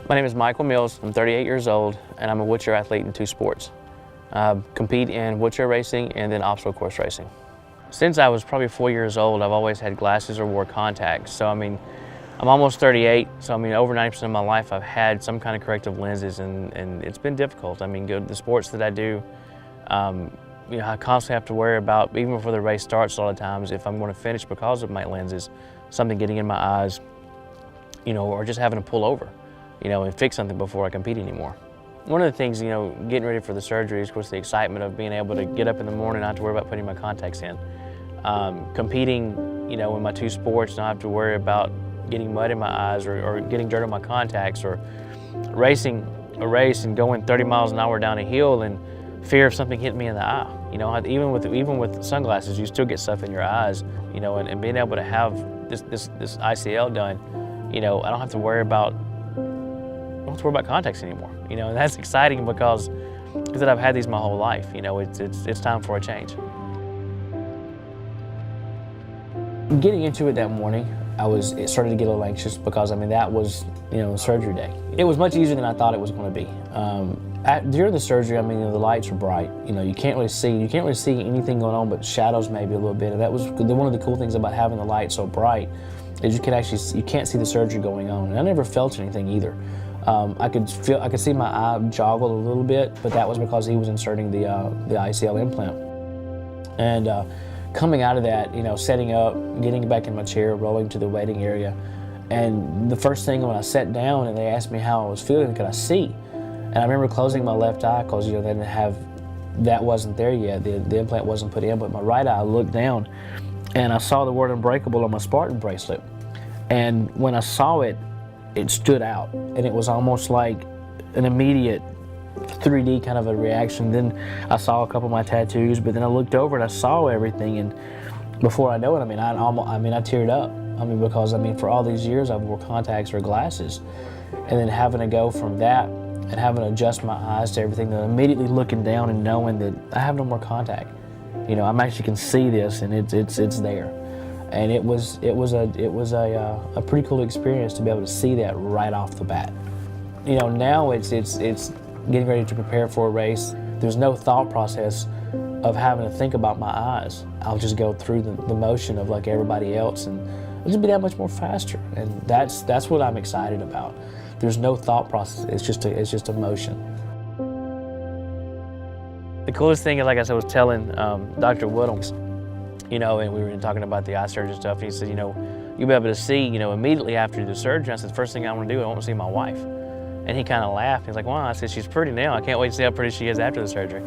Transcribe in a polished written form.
My name is Michael Mills. I'm 38 years old, and I'm a wheelchair athlete in two sports. Compete in wheelchair racing and then obstacle course racing. Since I was probably 4 years old, I've always had glasses or wore contacts. So I mean, I'm almost 38, so I mean, over 90% of my life I've had some kind of corrective lenses, and it's been difficult. I mean, the sports that I do, you know, I constantly have to worry about, even before the race starts a lot of times, if I'm going to finish because of my lenses, something getting in my eyes, you know, or just having to pull over, you know, and fix something before I compete anymore. One of the things, you know, getting ready for the surgery is, of course, the excitement of being able to get up in the morning and not have to worry about putting my contacts in. Competing, you know, in my two sports, not have to worry about getting mud in my eyes or getting dirt on my contacts, or racing a race and going 30 miles an hour down a hill and fear of something hitting me in the eye. You know, even with sunglasses, you still get stuff in your eyes, you know, and being able to have this ICL done, you know, I don't have to worry about contacts anymore, you know, and that's exciting because I've had these my whole life. You know, it's time for a change. Getting into it that morning, it started to get a little anxious because, I mean, that was, you know, surgery day. It was much easier than I thought it was going to be. During the surgery, I mean, you know, the lights are bright. You know, you can't really see anything going on but shadows maybe a little bit. And that was one of the cool things about having the light so bright, is you can't see the surgery going on. And I never felt anything either. I could see my eye joggle a little bit, but that was because he was inserting the ICL implant. And coming out of that, you know, setting up, getting back in my chair, rolling to the waiting area, and the first thing when I sat down and they asked me how I was feeling, could I see? And I remember closing my left eye because, you know, that wasn't there yet. The implant wasn't put in, but my right eye, I looked down and I saw the word unbreakable on my Spartan bracelet. And when I saw it, it stood out, and it was almost like an immediate 3D kind of a reaction. Then I saw a couple of my tattoos, but then I looked over and I saw everything, and before I know it, I teared up. I mean, because, I mean, for all these years I've wore contacts or glasses, and then having to go from that and having to adjust my eyes to everything, then immediately looking down and knowing that I have no more contact. You know, I actually can see this, and it's there. And it was a pretty cool experience to be able to see that right off the bat. You know, now it's getting ready to prepare for a race. There's no thought process of having to think about my eyes. I'll just go through the motion of like everybody else, and it'll just be that much more faster. And that's what I'm excited about. There's no thought process. It's just a motion. The coolest thing, like I said, was telling Dr. Woodhams, you know, and we were talking about the eye surgery stuff, and he said, you know, you'll be able to see, you know, immediately after the surgery. I said, the first thing I want to do, I want to see my wife. And he kind of laughed. He's like, wow. I said, she's pretty now. I can't wait to see how pretty she is after the surgery.